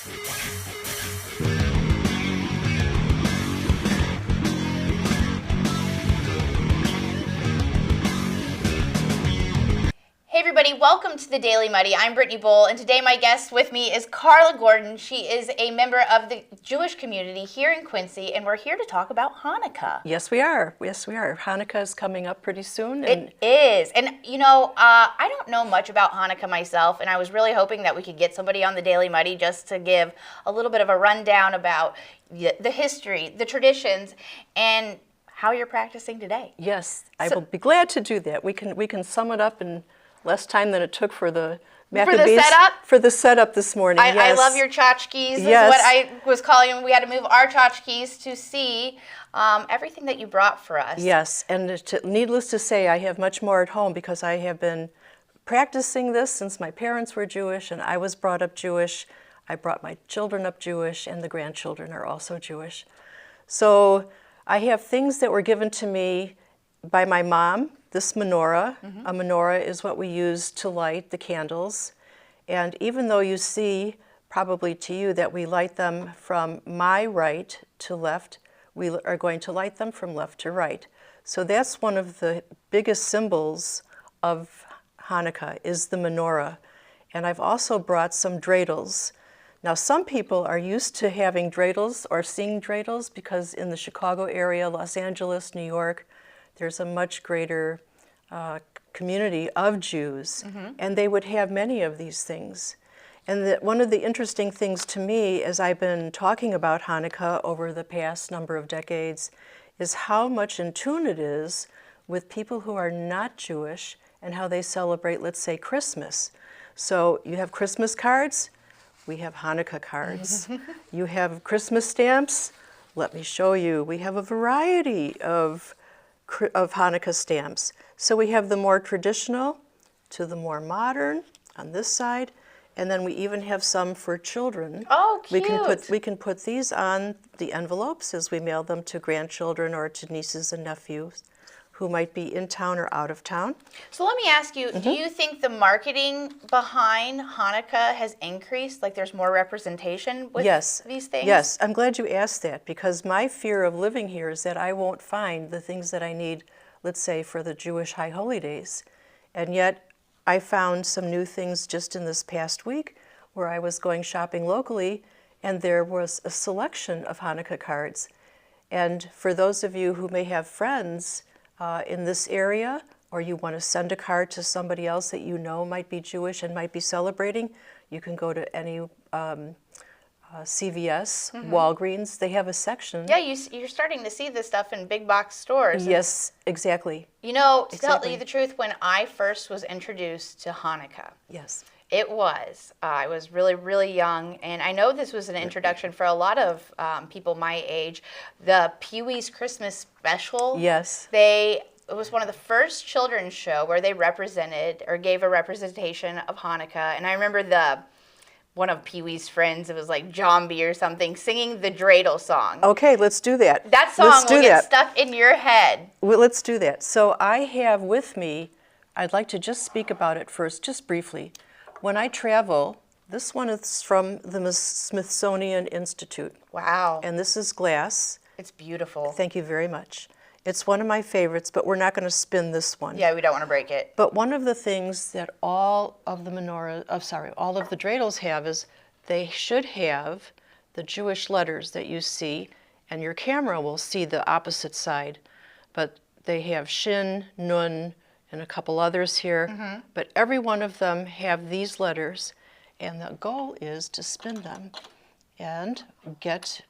Hey everybody, welcome to the Daily Muddy. I'm Brittney Bowl, and today my guest with me is Carla Gordan. She is a member of the Jewish community here in Quincy, and we're here to talk about Hanukkah. Yes, we are. Yes, we are. Hanukkah is coming up pretty soon. It is. And, you know, I don't know much about Hanukkah myself, and I was really hoping that we could get somebody on the Daily Muddy just to give a little bit of a rundown about the history, the traditions, and how you're practicing today. Yes, I will be glad to do that. We can sum it up in less time than it took for the Maccabees. For the setup? For the setup this morning, yes. I love your tchotchkes. Yes. Is what I was calling them. We had to move our tchotchkes to see everything that you brought for us. Yes, and needless to say, I have much more at home because I have been practicing this since my parents were Jewish and I was brought up Jewish. I brought my children up Jewish, and the grandchildren are also Jewish. So I have things that were given to me by my mom. This menorah, a menorah is what we use to light the candles. And even though you see, probably to you, that we light them from my right to left, we are going to light them from left to right. So that's one of the biggest symbols of Hanukkah, is the menorah. And I've also brought some dreidels. Now, some people are used to having dreidels or seeing dreidels because in the Chicago area, Los Angeles, New York, there's a much greater community of Jews, and they would have many of these things. And one of the interesting things to me as I've been talking about Hanukkah over the past number of decades is how much in tune it is with people who are not Jewish and how they celebrate, let's say, Christmas. So you have Christmas cards, we have Hanukkah cards. You have Christmas stamps, let me show you. We have a variety of Hanukkah stamps. So we have the more traditional to the more modern on this side, and then we even have some for children. Oh, cute. We can put these on the envelopes as we mail them to grandchildren or to nieces and nephews who might be in town or out of town. So let me ask you, do you think the marketing behind Hanukkah has increased? Like there's more representation with these things? Yes, I'm glad you asked that because my fear of living here is that I won't find the things that I need, let's say, for the Jewish High Holy Days. And yet I found some new things just in this past week where I was going shopping locally and there was a selection of Hanukkah cards. And for those of you who may have friends in this area, or you want to send a card to somebody else that you know might be Jewish and might be celebrating, you can go to any CVS, Walgreens. They have a section. Yeah, you're starting to see this stuff in big box stores. Yes, exactly. You know, to tell you the truth, when I first was introduced to Hanukkah, I was really, really young, and I know this was an introduction for a lot of people my age. The Pee-wee's Christmas Special. Yes. It was one of the first children's show where they represented or gave a representation of Hanukkah, and I remember one of Pee-wee's friends, it was like John B. or something, singing the dreidel song. Okay, let's do that. That song will get stuck in your head. Well, let's do that. So I have with me, I'd like to just speak about it first, just briefly. When I travel, this one is from the Smithsonian Institute. Wow. And this is glass. It's beautiful. Thank you very much. It's one of my favorites, but we're not going to spin this one. Yeah, we don't want to break it. But one of the things that all of the dreidels have is they should have the Jewish letters that you see, and your camera will see the opposite side. But they have Shin, Nun, and a couple others here. But every one of them have these letters, and the goal is to spin them and get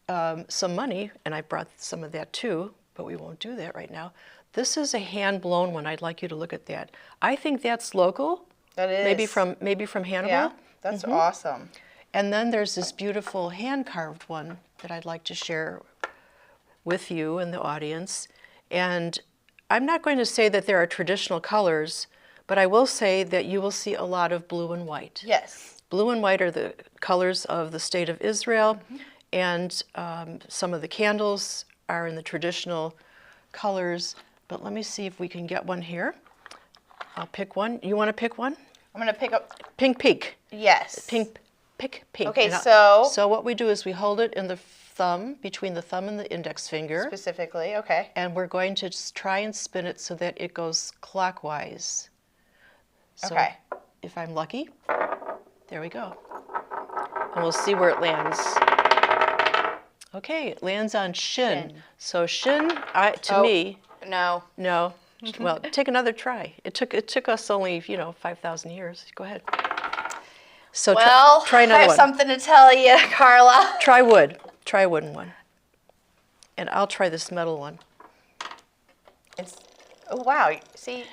some money, and I brought some of that too, but we won't do that right now. This is a hand-blown one. I'd like you to look at that. I think that's local. That is. Maybe from Hannibal. Yeah, that's awesome. And then there's this beautiful hand-carved one that I'd like to share with you and the audience. And I'm not going to say that there are traditional colors, but I will say that you will see a lot of blue and white. Yes. Blue and white are the colors of the state of Israel, and some of the candles are in the traditional colors. But let me see if we can get one here. I'll pick one. You want to pick one? I'm going to pick up... Pink Peak. Yes. Pick pink. Okay, so what we do is we hold it in the thumb, between the thumb and the index finger. Specifically, okay. And we're going to just try and spin it so that it goes clockwise. So okay. If I'm lucky, there we go. And we'll see where it lands. Okay, it lands on shin. So shin, to me. No. No. Well, take another try. It took us only 5,000 years. Go ahead. So try another one. I have something to tell you, Carla. Try wood. Try a wooden one. And I'll try this metal one. Oh wow! See.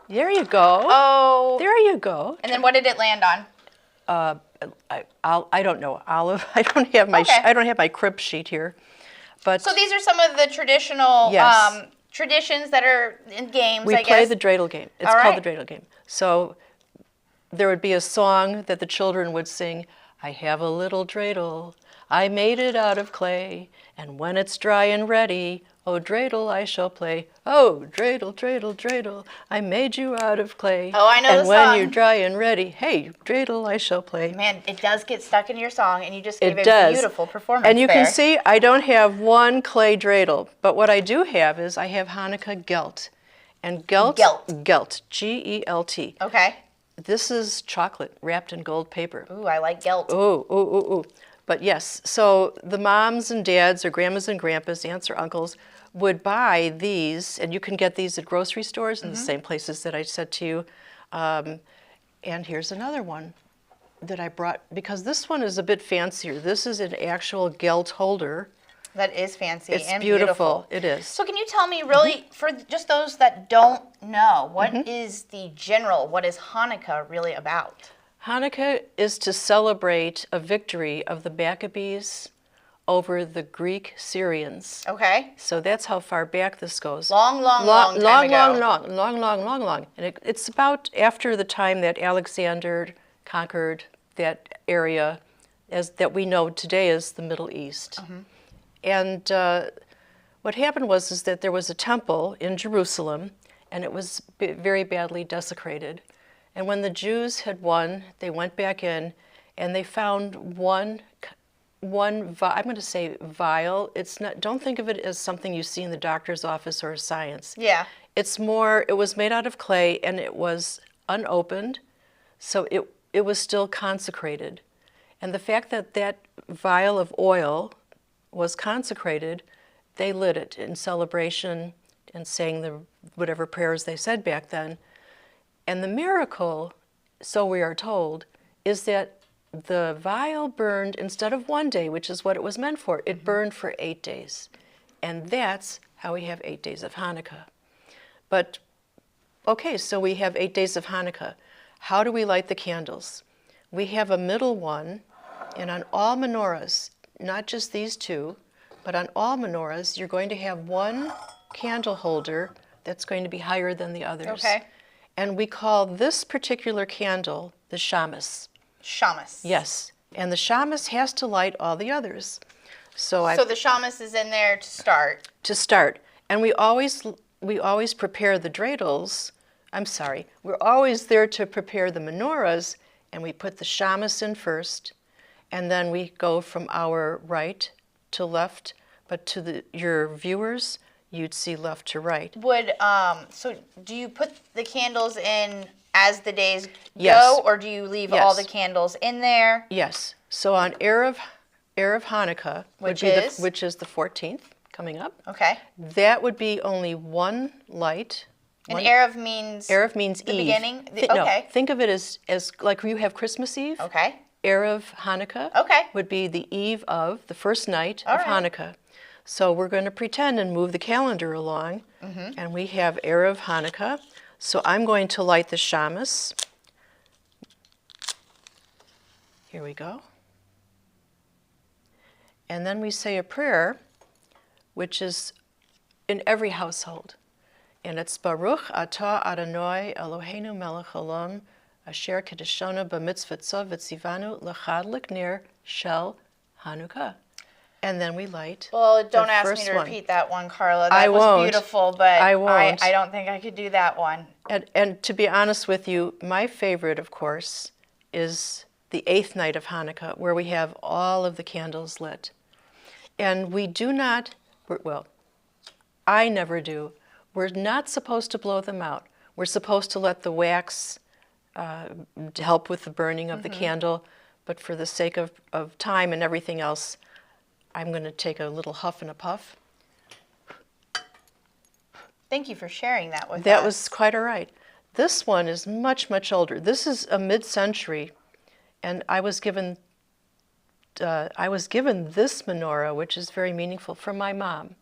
There you go. Oh. There you go. And then what did it land on? I don't know. Olive. I don't have my crib sheet here. But so these are some of the traditional traditions that are in games. We play the dreidel game. It's called the dreidel game. So there would be a song that the children would sing. I have a little dreidel. I made it out of clay, and when it's dry and ready, oh, dreidel, I shall play. Oh, dreidel, dreidel, dreidel, I made you out of clay. Oh, I know the song. And when you're dry and ready, hey, dreidel, I shall play. Man, it does get stuck in your song, and you just gave a beautiful performance. And you can see I don't have one clay dreidel, but what I do have is I have Hanukkah gelt. And gelt, G-E-L-T. Okay. This is chocolate wrapped in gold paper. Ooh, I like gelt. Ooh, ooh, ooh, ooh. But yes, so the moms and dads or grandmas and grandpas, aunts or uncles would buy these, and you can get these at grocery stores in the same places that I said to you. And here's another one that I brought, because this one is a bit fancier. This is an actual gelt holder. That is fancy and beautiful. It is. So can you tell me really, for just those that don't know, what is what is Hanukkah really about? Hanukkah is to celebrate a victory of the Maccabees over the Greek Syrians. Okay. So that's how far back this goes. Long time ago. And it's about after the time that Alexander conquered that area that we know today as the Middle East. And what happened was that there was a temple in Jerusalem, and it was very badly desecrated. And when the Jews had won, they went back in, and they found one. I'm going to say vial. It's not. Don't think of it as something you see in the doctor's office or science. Yeah. It's more. It was made out of clay, and it was unopened, so it was still consecrated. And the fact that that vial of oil was consecrated, they lit it in celebration and sang whatever prayers they said back then. And the miracle, so we are told, is that the vial burned instead of 1 day, which is what it was meant for. It burned for 8 days. And that's how we have 8 days of Hanukkah. But, okay, so we have 8 days of Hanukkah. How do we light the candles? We have a middle one, and on all menorahs, not just these two, but on all menorahs, you're going to have one candle holder that's going to be higher than the others. Okay. And we call this particular candle the shamus. Shamus. Yes. And the shamus has to light all the others. So the shamus is in there to start. To start. And we always prepare the dreidels. We're always there to prepare the menorahs, and we put the shamus in first, and then we go from our right to left, but to your viewers, you'd see left to right. So do you put the candles in as the days Yes. go, or do you leave Yes. all the candles in there? Yes. So on Erev Hanukkah, which is the 14th coming up. Okay. That would be only one light. And Erev means the Eve. Beginning? No, think of it as like you have Christmas Eve. Okay. Erev Hanukkah would be the eve of the first night of Hanukkah. So we're going to pretend and move the calendar along, and we have Erev Hanukkah. So I'm going to light the shamus. Here we go. And then we say a prayer, which is in every household. And it's Baruch Atah Adonai Eloheinu melech haolam asher kedeshanu b'mitzvotav v'tzivanu l'chad l'kner shel Hanukkah. And then we light. Well, don't ask me to repeat that one, Carla. That was beautiful, but I don't think I could do that one. And to be honest with you, my favorite, of course, is the 8th night of Hanukkah, where we have all of the candles lit. And we do not, well, I never do. We're not supposed to blow them out. We're supposed to let the wax help with the burning of the candle, but for the sake of time and everything else, I'm going to take a little huff and a puff. Thank you for sharing that with us. That was quite all right. This one is much, much older. This is a mid-century, and I was given this menorah, which is very meaningful, from my mom.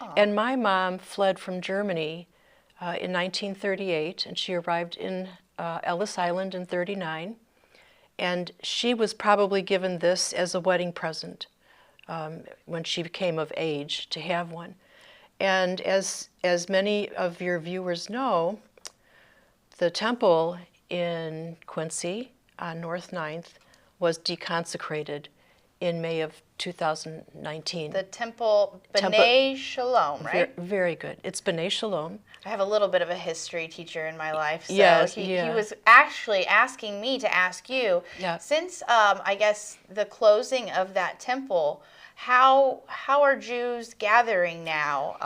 Aww. And my mom fled from Germany in 1938, and she arrived in Ellis Island in 1939, and she was probably given this as a wedding present when she became of age to have one. And as many of your viewers know, the temple in Quincy on North 9th was deconsecrated in May of 2019. The temple, B'nai Shalom, right? Very good. It's B'nai Shalom. I have a little bit of a history teacher in my life, so yes, he was actually asking me to ask you, since I guess the closing of that temple, how are Jews gathering now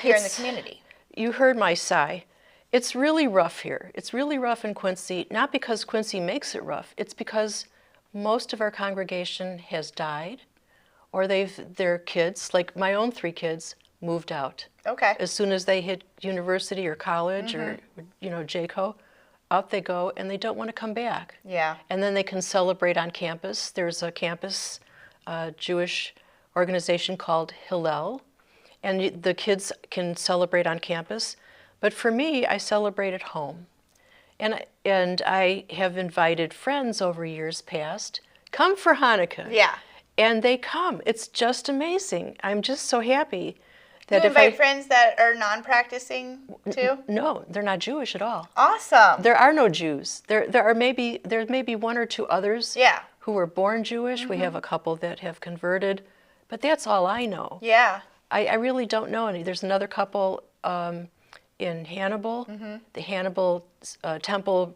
here in the community? You heard my sigh. It's really rough here. It's really rough in Quincy, not because Quincy makes it rough. It's because most of our congregation has died, or their kids, like my own 3 kids, moved out. Okay. As soon as they hit university or college or JCO, out they go, and they don't want to come back. Yeah. And then they can celebrate on campus. There's a campus Jewish organization called Hillel, and the kids can celebrate on campus. But for me, I celebrate at home. And I have invited friends over years past, come for Hanukkah. Yeah. And they come. It's just amazing. I'm just so happy. That you invite friends that are non-practicing too? No, they're not Jewish at all. Awesome. There are no Jews. There may be 1 or 2 others who were born Jewish. We have a couple that have converted, but that's all I know. Yeah. I really don't know any. There's another couple in Hannibal. The Hannibal temple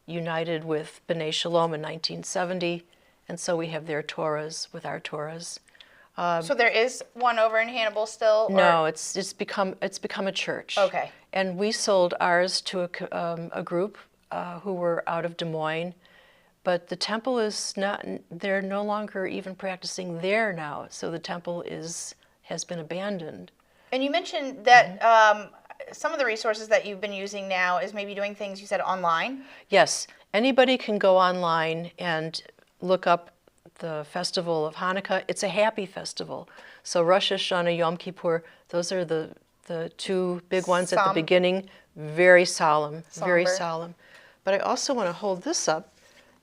united with B'nai Shalom in 1970, and so we have their Torahs with our Torahs. So there is one over in Hannibal still? Or? No, it's become a church. Okay. And we sold ours to a group who were out of Des Moines, but the temple is not. They're no longer even practicing there now. So the temple has been abandoned. And you mentioned that some of the resources that you've been using now is maybe doing things you said online. Yes, anybody can go online and look up the festival of Hanukkah. It's a happy festival. So Rosh Hashanah, Yom Kippur, those are the 2 big ones at the beginning. Very solemn, very solemn. But I also want to hold this up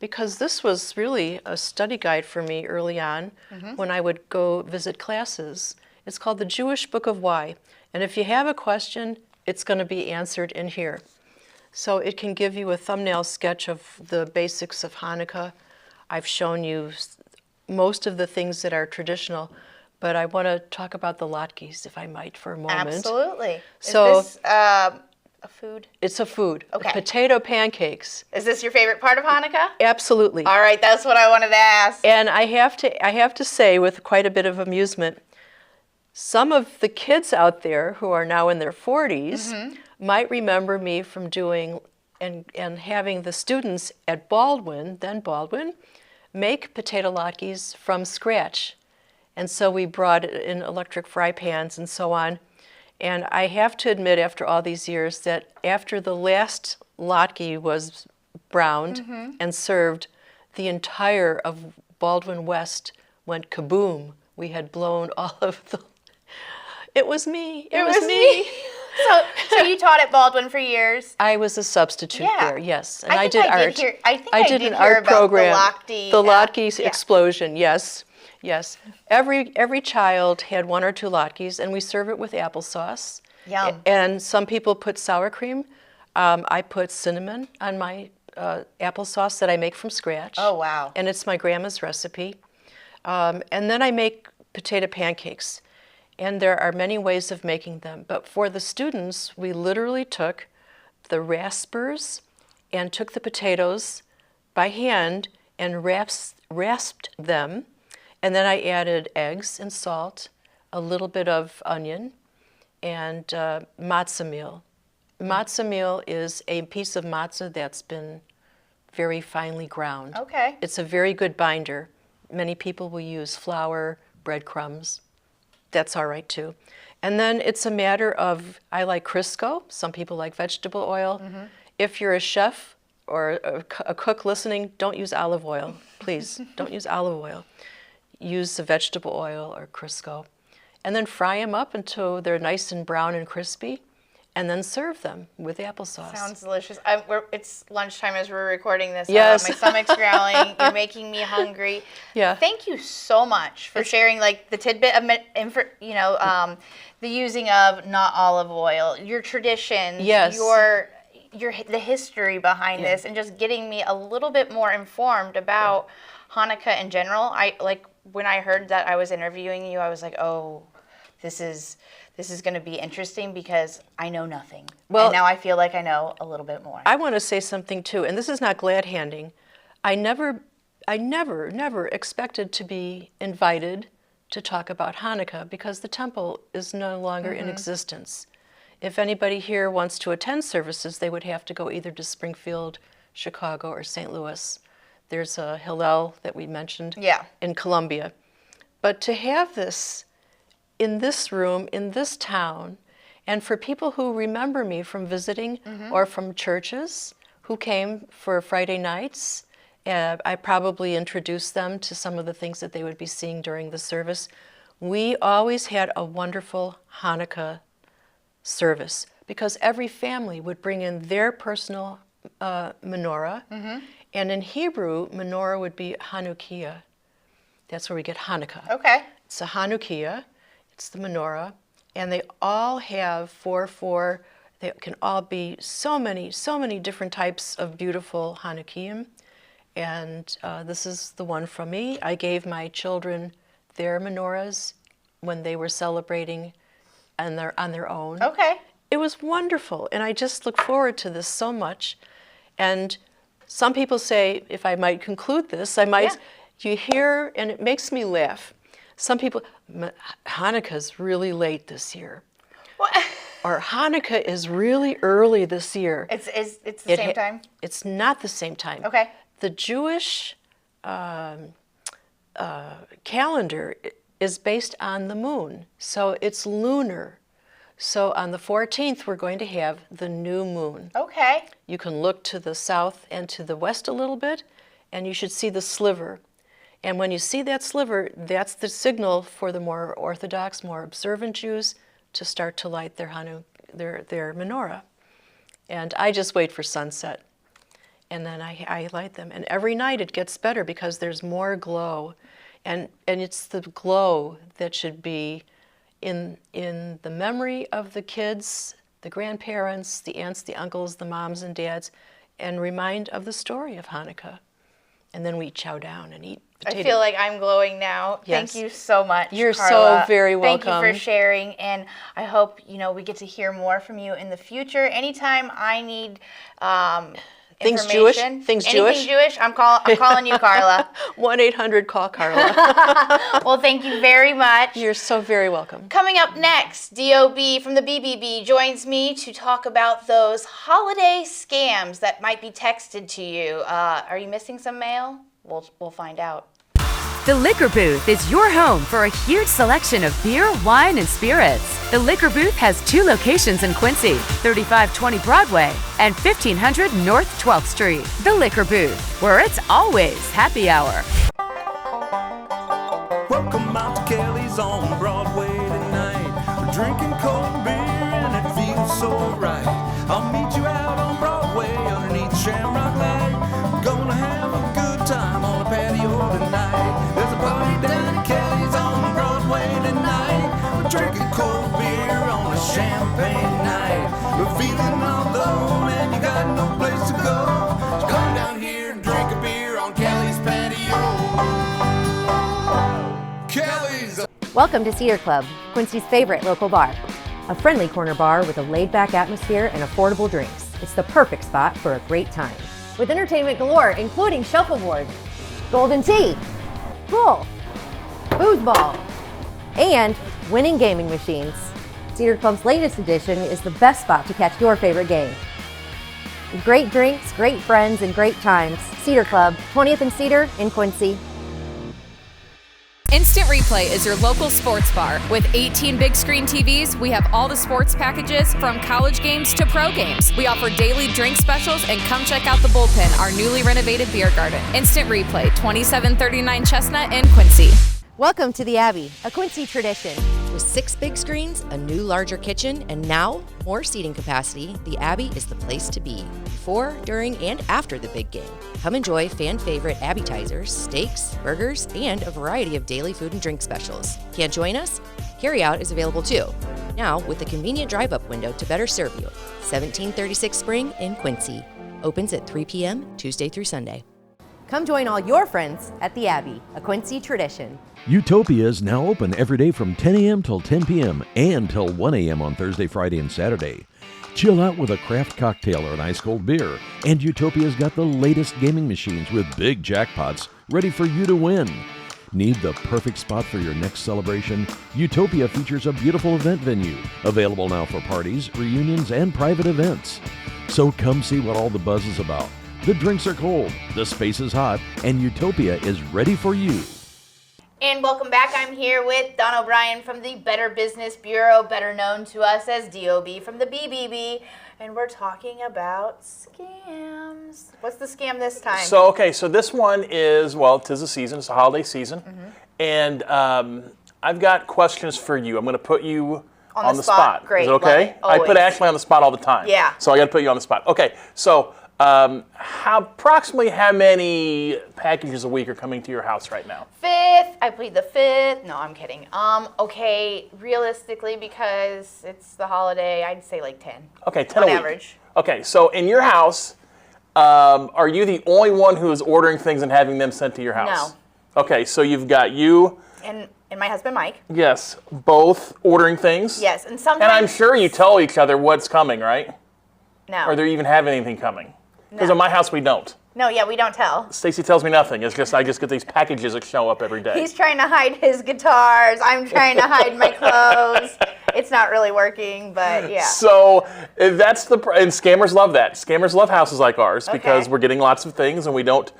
because this was really a study guide for me early on when I would go visit classes. It's called the Jewish Book of Why. And if you have a question, it's going to be answered in here. So it can give you a thumbnail sketch of the basics of Hanukkah. I've shown you most of the things that are traditional, but I want to talk about the latkes, if I might, for a moment. Absolutely. So, is this a food? It's a food. Okay. Potato pancakes. Is this your favorite part of Hanukkah? Absolutely. All right, that's what I wanted to ask. And I have to say, with quite a bit of amusement, some of the kids out there who are now in their 40s might remember me from doing and having the students at Baldwin, make potato latkes from scratch. And so we brought it in electric fry pans and so on. And I have to admit, after all these years, that after the last latke was browned and served, the entire of Baldwin West went kaboom. We had blown all of the... It was me. It was me. So you taught at Baldwin for years? I was a substitute there, yes. And I did art. I did an art program. The latkes explosion, yes. Yes. Every child had 1 or 2 latkes, and we serve it with applesauce. Yum. And some people put sour cream. I put cinnamon on my applesauce that I make from scratch. Oh, wow. And it's my grandma's recipe. And then I make potato pancakes. And there are many ways of making them. But for the students, we literally took the raspers and took the potatoes by hand and rasped them. And then I added eggs and salt, a little bit of onion, and matzah meal. Matzah meal is a piece of matzah that's been very finely ground. Okay. It's a very good binder. Many people will use flour, breadcrumbs. That's all right too. And then it's a matter of, I like Crisco. Some people like vegetable oil. Mm-hmm. If you're a chef or a cook listening, don't use olive oil. Please, don't use olive oil. Use the vegetable oil or Crisco. And then fry them up until they're nice and brown and crispy, and then serve them with applesauce. Sounds delicious. It's lunchtime as we're recording this. Yes. My stomach's growling. You're making me hungry. Yeah. Thank you so much for sharing like the tidbit of the using of not olive oil, your traditions, yes. the history behind this, and just getting me a little bit more informed about Hanukkah in general. When I heard that I was interviewing you, I was like, oh, this is going to be interesting because I know nothing. Well, and now I feel like I know a little bit more. I want to say something too, and this is not glad handing. I never expected to be invited to talk about Hanukkah because the temple is no longer in existence. If anybody here wants to attend services, they would have to go either to Springfield, Chicago, or St. Louis. There's a Hillel that we mentioned in Columbia. But to have this in this room, in this town, and for people who remember me from visiting or from churches who came for Friday nights, I probably introduced them to some of the things that they would be seeing during the service. We always had a wonderful Hanukkah service because every family would bring in their personal menorah. And in Hebrew, menorah would be Hanukkah. That's where we get Hanukkah. Okay. It's a Hanukkah. It's the menorah. And they all have four. They can all be so many different types of beautiful Hanukkahim. And this is the one from me. I gave my children their menorahs when they were celebrating on their own. Okay. It was wonderful. And I just look forward to this so much. And some people say, if I might conclude this, you hear, and it makes me laugh. Some people, Hanukkah's really late this year. What? Or Hanukkah is really early this year. It's the same time? It's not the same time. Okay. The Jewish calendar is based on the moon, so it's lunar. So on the 14th, we're going to have the new moon. Okay. You can look to the south and to the west a little bit, and you should see the sliver. And when you see that sliver, that's the signal for the more Orthodox, more observant Jews to start to light their menorah. And I just wait for sunset, and then I light them. And every night it gets better because there's more glow. And it's the glow that should be in the memory of the kids, the grandparents, the aunts, the uncles, the moms and dads, and remind of the story of Hanukkah. And then we chow down and eat potato. I feel like I'm glowing now. Yes. Thank you so much, You're Carla. so very welcome. Thank you for sharing, and I hope we get to hear more from you in the future. Anytime I need Things Jewish? Anything Jewish? I'm calling you, Carla. 1-800-CALL-CARLA. Well, thank you very much. You're so very welcome. Coming up next, DOB from the BBB joins me to talk about those holiday scams that might be texted to you. Are you missing some mail? We'll find out. The Liquor Booth is your home for a huge selection of beer, wine, and spirits. The Liquor Booth has 2 locations in Quincy, 3520 Broadway and 1500 North 12th Street. The Liquor Booth, where it's always happy hour. Welcome out to Kelly's on Broadway tonight. We're drinking cold beer and it feels so right. I'll meet you out on Broadway underneath Shamrock Light. We're gonna have a good time on the patio tonight. There's a party down at Kelly's on Broadway tonight. We're drinking cold beer on a champagne night. We're feeling all alone and you got no place to go. So come down here and drink a beer on Kelly's patio. Kelly's. Welcome to Cedar Club, Quincy's favorite local bar. A friendly corner bar with a laid-back atmosphere and affordable drinks. It's the perfect spot for a great time. With entertainment galore, including shuffleboard. golden tea, pool, foosball, and winning gaming machines. Cedar Club's latest edition is the best spot to catch your favorite game. Great drinks, great friends, and great times. Cedar Club, 20th and Cedar in Quincy. Instant Replay is your local sports bar. With 18 big screen TVs, we have all the sports packages from college games to pro games. We offer daily drink specials, and come check out the Bullpen, our newly renovated beer garden. Instant Replay, 2739 Chestnut in Quincy. Welcome to the Abbey, a Quincy tradition. With 6 big screens, a new larger kitchen, and now more seating capacity, the Abbey is the place to be before, during, and after the big game. Come enjoy fan favorite appetizers, steaks, burgers, and a variety of daily food and drink specials. Can't join us? Carryout is available too. Now with a convenient drive-up window to better serve you. 1736 Spring in Quincy. Opens at 3 p.m. Tuesday through Sunday. Come join all your friends at the Abbey, a Quincy tradition. Utopia is now open every day from 10 a.m. till 10 p.m. and till 1 a.m. on Thursday, Friday, and Saturday. Chill out with a craft cocktail or an ice-cold beer, and Utopia's got the latest gaming machines with big jackpots ready for you to win. Need the perfect spot for your next celebration? Utopia features a beautiful event venue, available now for parties, reunions, and private events. So come see what all the buzz is about. The drinks are cold, the space is hot, and Utopia is ready for you. And welcome back. I'm here with Don O'Brien from the Better Business Bureau, better known to us as DOB from the BBB. And we're talking about scams. What's the scam this time? So this one is, well, 'tis the season. It's the holiday season. And I've got questions for you. I'm going to put you on the spot. Great. Is it okay? I put Ashley on the spot all the time. Yeah. So I got to put you on the spot. Okay, so approximately how many packages a week are coming to your house right now? 5th. I plead the 5th. No, I'm kidding. Okay, realistically, because it's the holiday, I'd say like 10. Okay, 10 on a week. average. Okay, so in your house, are you the only one who is ordering things and having them sent to your house? No. Okay, so you've got you and my husband Mike. Yes, both ordering things. Yes, and sometimes. And I'm sure you tell each other what's coming, right? No. Or do you even have anything coming? Because No. in my house we don't. No, yeah, we don't tell. Stacy tells me nothing. It's just I just get these packages that show up every day. He's trying to hide his guitars. I'm trying to hide my clothes. It's not really working, but yeah. So that's and scammers love that. Scammers love houses like ours because Okay. we're getting lots of things and we don't.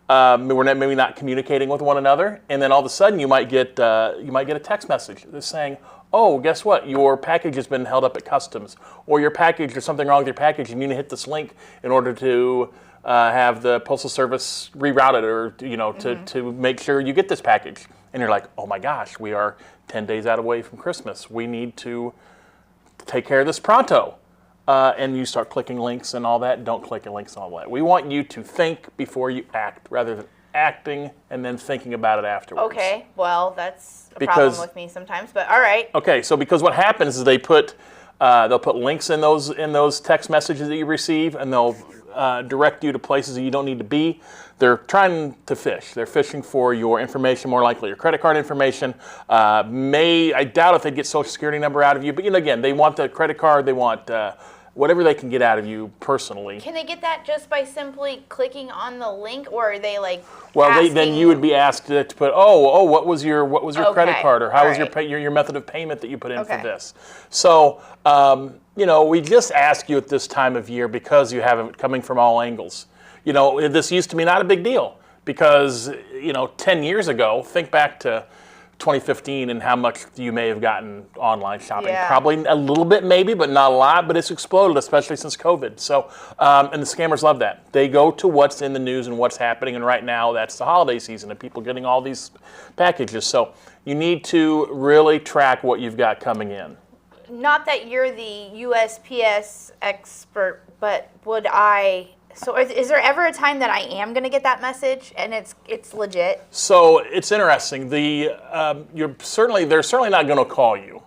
We're maybe not communicating with one another, and then all of a sudden you might get a text message that's saying, "Oh, guess what? Your package has been held up at customs, or your package, there's something wrong with your package. You need to hit this link in order to have the postal service rerouted, or to make sure you get this package." And you're like, "Oh my gosh, we are 10 days out away from Christmas. We need to take care of this pronto." And you start clicking links and all that. Don't click links and all that. We want you to think before you act, rather than acting and then thinking about it afterwards. Okay, well, that's a problem with me sometimes, but all right. Okay, so because what happens is they'll put links in those text messages that you receive, and they'll direct you to places that you don't need to be. They're trying to fish. They're fishing for your information, more likely your credit card information. I doubt if they get Social Security number out of you, but again, they want the credit card. They want whatever they can get out of you personally. Can they get that just by simply clicking on the link, or are they like? Well, then you would be asked to put, what was your credit card, or how was your method of payment that you put in for this? So, we just ask you at this time of year because you have it coming from all angles. This used to be not a big deal because 10 years ago, think back to 2015 and how much you may have gotten online shopping. Yeah. Probably a little bit maybe, but not a lot, but it's exploded, especially since COVID. So, and the scammers love that. They go to what's in the news and what's happening, and right now that's the holiday season and people getting all these packages. So you need to really track what you've got coming in. Not that you're the USPS expert, but so is there ever a time that I am going to get that message and it's legit? So it's interesting. They're certainly not going to call you.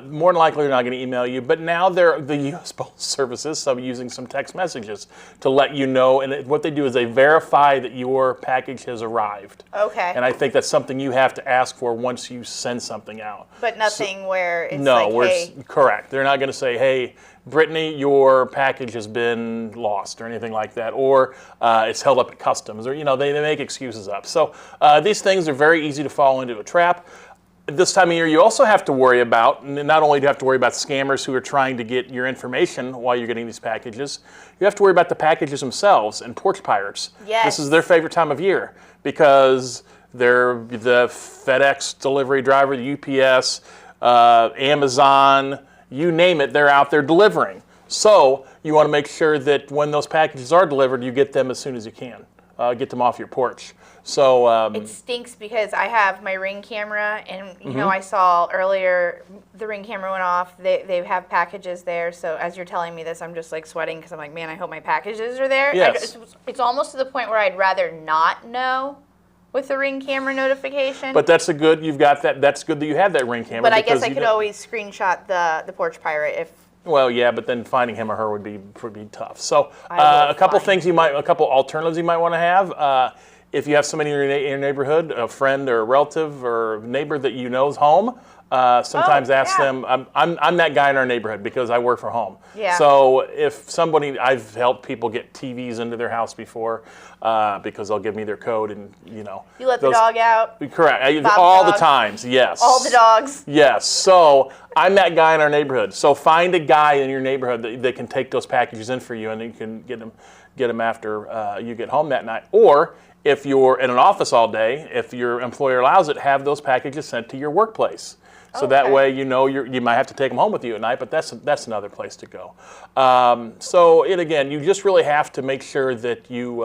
more than likely they're not going to email you. But now the U.S. Postal Service is using some text messages to let you know. And what they do is they verify that your package has arrived. Okay. And I think that's something you have to ask for once you send something out. But nothing where it's correct. They're not going to say, hey, Brittney, your package has been lost or anything like that, or it's held up at customs, or they make excuses up. So these things are very easy to fall into a trap. This time of year, you also have to worry about, not only do you have to worry about scammers who are trying to get your information while you're getting these packages, you have to worry about the packages themselves and porch pirates. Yes. This is their favorite time of year because they're the FedEx delivery driver, the UPS, Amazon, you name it, they're out there delivering. So you want to make sure that when those packages are delivered, you get them as soon as you can. Get them off your porch. So it stinks because I have my Ring camera, and you know I saw earlier the Ring camera went off. They have packages there, so as you're telling me this, I'm just like sweating because I'm like, man, I hope my packages are there. Yes. It's almost to the point where I'd rather not know with the Ring camera notification. But that's you've got that. That's good that you have that Ring camera. But I guess I could always screenshot the porch pirate if. Well, yeah, but then finding him or her would be tough. So a couple alternatives you might want to have. If you have somebody in your neighborhood, a friend or a relative or neighbor that you know is home, sometimes ask them. I'm that guy in our neighborhood because I work from home. Yeah. So if I've helped people get TVs into their house before because they'll give me their code and You let the dog out. Correct. Bob's all dog. the times. Yes. All the dogs. Yes. So I'm that guy in our neighborhood. So find a guy in your neighborhood that can take those packages in for you, and you can get them after you get home that night. Or if you're in an office all day, if your employer allows it, have those packages sent to your workplace. So that way you might have to take them home with you at night, but that's another place to go. Again, you just really have to make sure that you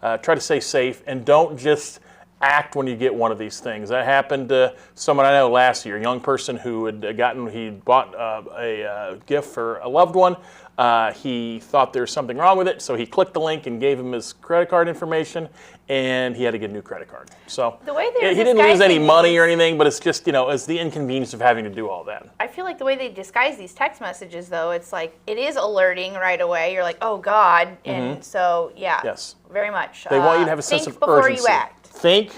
try to stay safe and don't just act when you get one of these things. That happened to someone I know last year, a young person who had bought a gift for a loved one. He thought there was something wrong with it, so he clicked the link and gave him his credit card information, and he had to get a new credit card. So he didn't lose any money or anything, but it's just, it's the inconvenience of having to do all that. I feel like the way they disguise these text messages, though, it's like it is alerting right away. You're like, oh, God. And so, yeah, yes, very much. They want you to have a sense of urgency. Think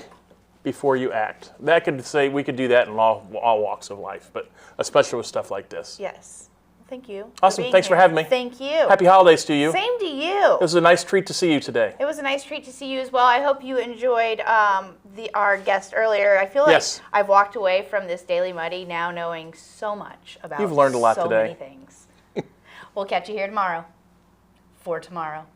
before you act. Think before you act. We could do that in all walks of life, but especially with stuff like this. Yes. Thank you. Awesome. Thanks for having me. Thank you. Happy holidays to you. Same to you. It was a nice treat to see you today. It was a nice treat to see you as well. I hope you enjoyed our guest earlier. I feel like I've walked away from this Daily Muddy now knowing so much about You've learned a lot today. So many things. We'll catch you here tomorrow for tomorrow.